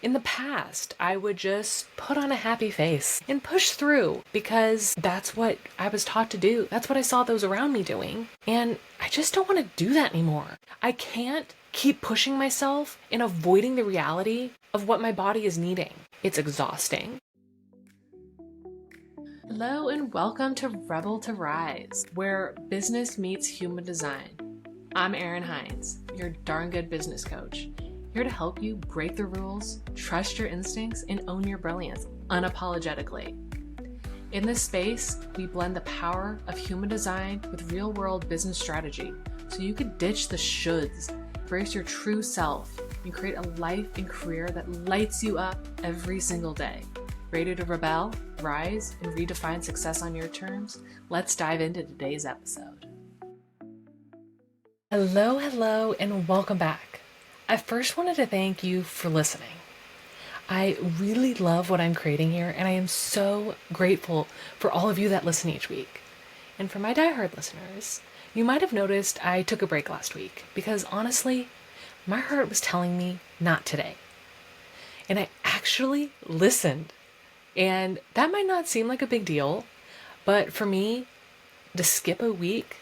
In the past, I would just put on a happy face and push through because that's what I was taught to do. That's what I saw those around me doing. And I just don't want to do that anymore. I can't keep pushing myself and avoiding the reality of what my body is needing. It's exhausting. Hello and welcome to Rebel to Rise, where business meets human design. I'm Erin Hines, your darn good business coach, here to help you break the rules, trust your instincts, and own your brilliance unapologetically. In this space, we blend the power of human design with real-world business strategy so you can ditch the shoulds, embrace your true self, and create a life and career that lights you up every single day. Ready to rebel, rise, and redefine success on your terms? Let's dive into today's episode. Hello, and welcome back. I first wanted to thank you for listening. I really love what I'm creating here, and I am so grateful for all of you that listen each week. And for my diehard listeners, you might have noticed I took a break last week because honestly, my heart was telling me not today. And I actually listened. And that might not seem like a big deal, but for me, to skip a week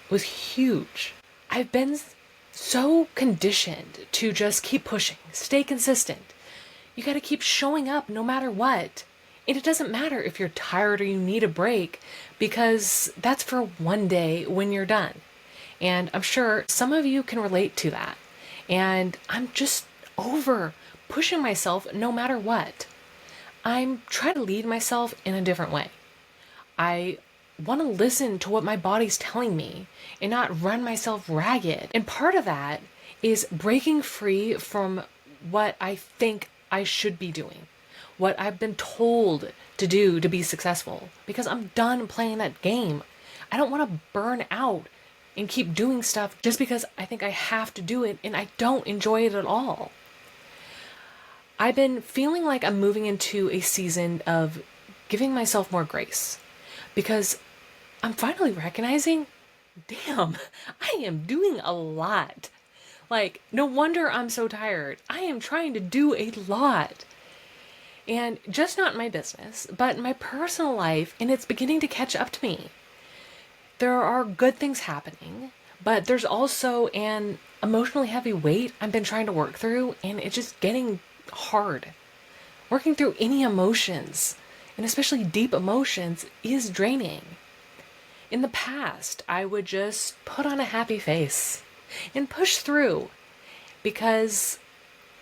was huge. I've been so conditioned to just keep pushing, stay consistent. You got to keep showing up no matter what. And it doesn't matter if you're tired or you need a break, because that's for one day when you're done. And I'm sure some of you can relate to that. And I'm just over pushing myself no matter what. I'm trying to lead myself in a different way. I want to listen to what my body's telling me and not run myself ragged. And part of that is breaking free from what I think I should be doing, what I've been told to do to be successful, because I'm done playing that game. I don't want to burn out and keep doing stuff just because I think I have to do it and I don't enjoy it at all. I've been feeling like I'm moving into a season of giving myself more grace because I'm finally recognizing, damn, I am doing a lot. Like, no wonder I'm so tired. I am trying to do a lot. And just not in my business, but in my personal life, and it's beginning to catch up to me. There are good things happening, but there's also an emotionally heavy weight I've been trying to work through, and it's just getting hard. Working through any emotions, and especially deep emotions, is draining. In the past, I would just put on a happy face and push through because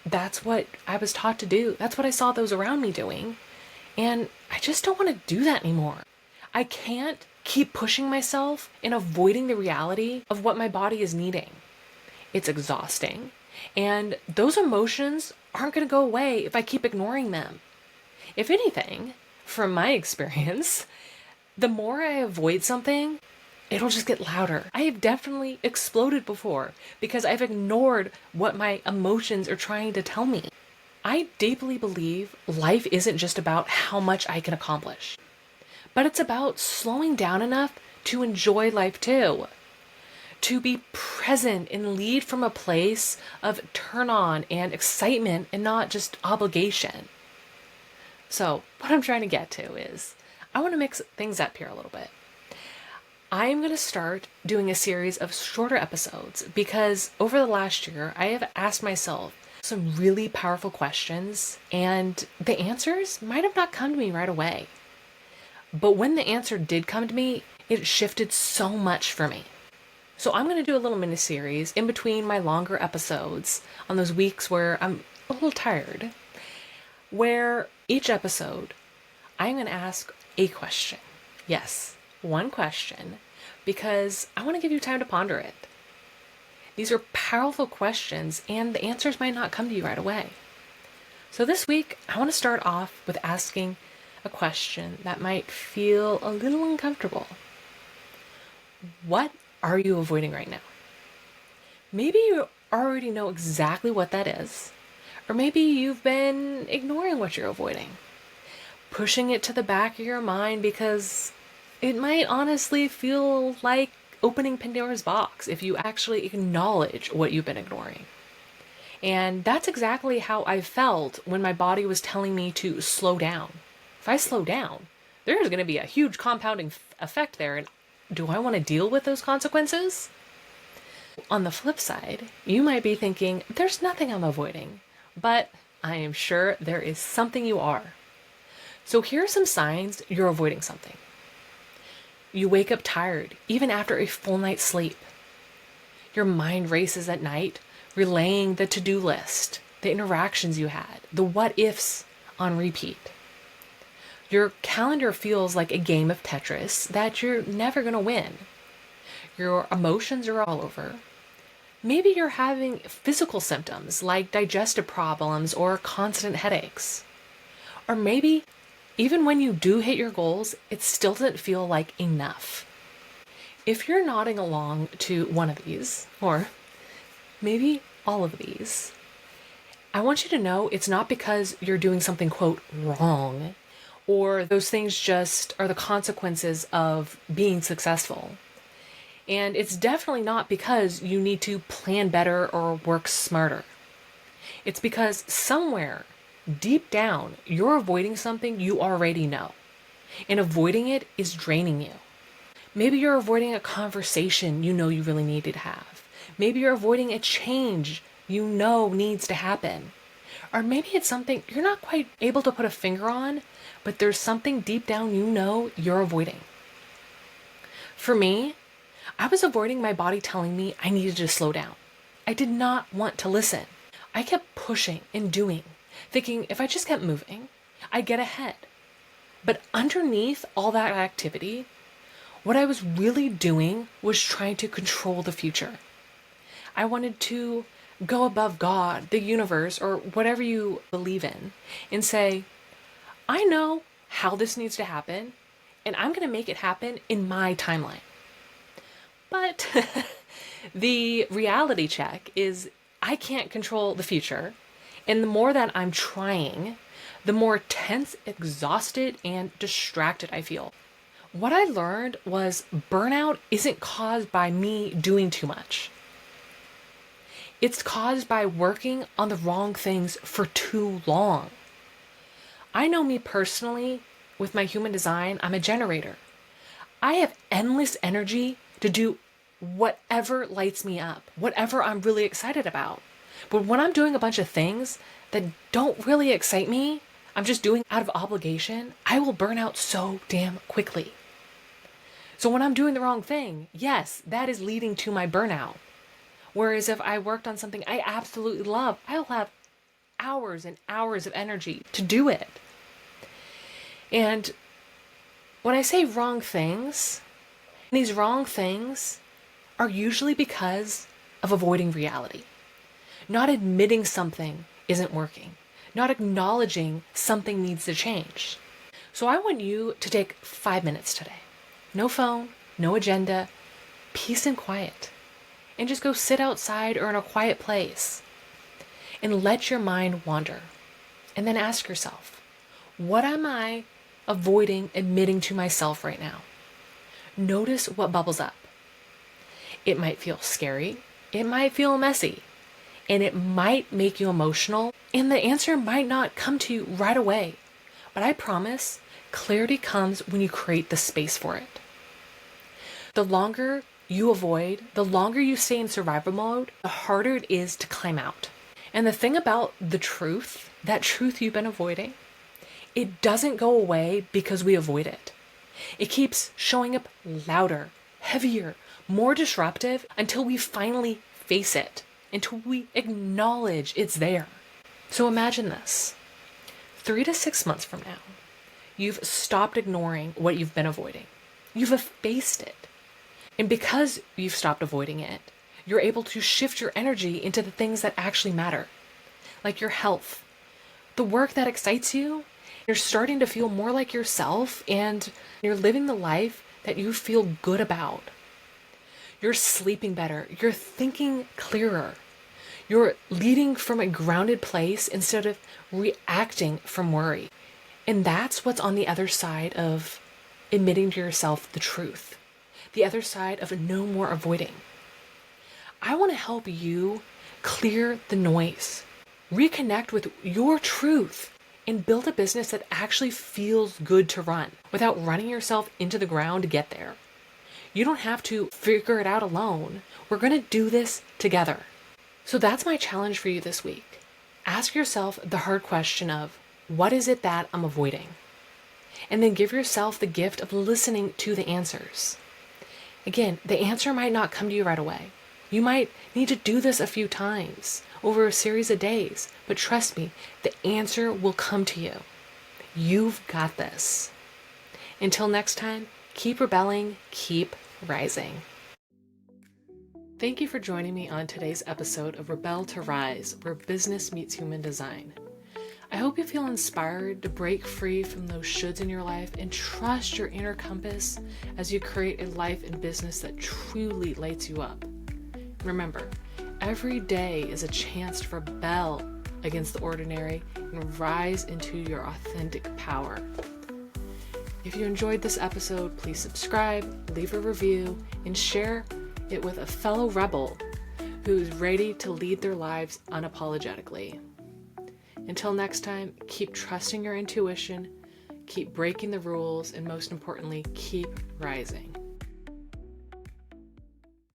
that's what I was taught to do. That's what I saw those around me doing. And I just don't want to do that anymore. I can't keep pushing myself and avoiding the reality of what my body is needing. It's exhausting. And those emotions aren't going to go away if I keep ignoring them. If anything, from my experience, the more I avoid something, it'll just get louder. I have definitely exploded before because I've ignored what my emotions are trying to tell me. I deeply believe life isn't just about how much I can accomplish, but it's about slowing down enough to enjoy life too. To be present and lead from a place of turn on and excitement and not just obligation. So what I'm trying to get to is I want to mix things up here a little bit. I'm going to start doing a series of shorter episodes because over the last year, I have asked myself some really powerful questions and the answers might have not come to me right away. But when the answer did come to me, it shifted so much for me. So I'm going to do a little mini series in between my longer episodes on those weeks where I'm a little tired, where each episode I'm going to ask a question. Yes, one question, because I want to give you time to ponder it. These are powerful questions and the answers might not come to you right away. So this week, I want to start off with asking a question that might feel a little uncomfortable. What are you avoiding right now? Maybe you already know exactly what that is, or maybe you've been ignoring what you're avoiding, pushing it to the back of your mind because it might honestly feel like opening Pandora's box if you actually acknowledge what you've been ignoring. And that's exactly how I felt when my body was telling me to slow down. If I slow down, there's going to be a huge compounding effect there. And do I want to deal with those consequences? On the flip side, you might be thinking, there's nothing I'm avoiding, but I am sure there is something you are. So here are some signs you're avoiding something. You wake up tired, even after a full night's sleep. Your mind races at night, relaying the to-do list, the interactions you had, the what-ifs on repeat. Your calendar feels like a game of Tetris that you're never going to win. Your emotions are all over. Maybe you're having physical symptoms like digestive problems or constant headaches. Or maybe even when you do hit your goals, it still doesn't feel like enough. If you're nodding along to one of these, or maybe all of these, I want you to know it's not because you're doing something, quote, wrong, or those things just are the consequences of being successful. And it's definitely not because you need to plan better or work smarter. It's because somewhere deep down, you're avoiding something you already know. And avoiding it is draining you. Maybe you're avoiding a conversation you know you really need to have. Maybe you're avoiding a change you know needs to happen. Or maybe it's something you're not quite able to put a finger on, but there's something deep down you know you're avoiding. For me, I was avoiding my body telling me I needed to slow down. I did not want to listen. I kept pushing and doing, thinking if I just kept moving, I'd get ahead. But underneath all that activity, what I was really doing was trying to control the future. I wanted to go above God, the universe, or whatever you believe in, and say, I know how this needs to happen, and I'm going to make it happen in my timeline. But the reality check is I can't control the future. And the more that I'm trying, the more tense, exhausted, and distracted I feel. What I learned was burnout isn't caused by me doing too much. It's caused by working on the wrong things for too long. I know me personally, with my human design, I'm a generator. I have endless energy to do whatever lights me up, whatever I'm really excited about. But when I'm doing a bunch of things that don't really excite me, I'm just doing out of obligation, I will burn out so damn quickly. So when I'm doing the wrong thing, yes, that is leading to my burnout. Whereas if I worked on something I absolutely love, I'll have hours and hours of energy to do it. And when I say wrong things, these wrong things are usually because of avoiding reality. Not admitting something isn't working. Not acknowledging something needs to change. So I want you to take 5 minutes today. No phone, no agenda, peace and quiet. And just go sit outside or in a quiet place. And let your mind wander. And then ask yourself, what am I avoiding admitting to myself right now? Notice what bubbles up. It might feel scary. It might feel messy. And it might make you emotional. And the answer might not come to you right away. But I promise, clarity comes when you create the space for it. The longer you avoid, the longer you stay in survival mode, the harder it is to climb out. And the thing about the truth, that truth you've been avoiding, it doesn't go away because we avoid it. It keeps showing up louder, heavier, more disruptive until we finally face it, until we acknowledge it's there. So imagine this. 3 to 6 months from now, you've stopped ignoring what you've been avoiding. You've faced it. And because you've stopped avoiding it, you're able to shift your energy into the things that actually matter, like your health, the work that excites you. You're starting to feel more like yourself and you're living the life that you feel good about. You're sleeping better. You're thinking clearer. You're leading from a grounded place instead of reacting from worry. And that's what's on the other side of admitting to yourself the truth. The other side of no more avoiding. I want to help you Clear the noise. Reconnect with your truth and build a business that actually feels good to run without running yourself into the ground to get there. You don't have to figure it out alone. We're going to do this together. So that's my challenge for you this week. Ask yourself the hard question of, what is it that I'm avoiding? And then give yourself the gift of listening to the answers. Again, the answer might not come to you right away. You might need to do this a few times over a series of days, but trust me, the answer will come to you. You've got this. Until next time, keep rebelling, keep rising. Thank you for joining me on today's episode of Rebel to Rise, where business meets human design. I hope you feel inspired to break free from those shoulds in your life and trust your inner compass as you create a life and business that truly lights you up. Remember, every day is a chance to rebel against the ordinary and rise into your authentic power. If you enjoyed this episode, please subscribe, leave a review, and share it with a fellow rebel who's ready to lead their lives unapologetically. Until next time, keep trusting your intuition, keep breaking the rules, and most importantly, keep rising.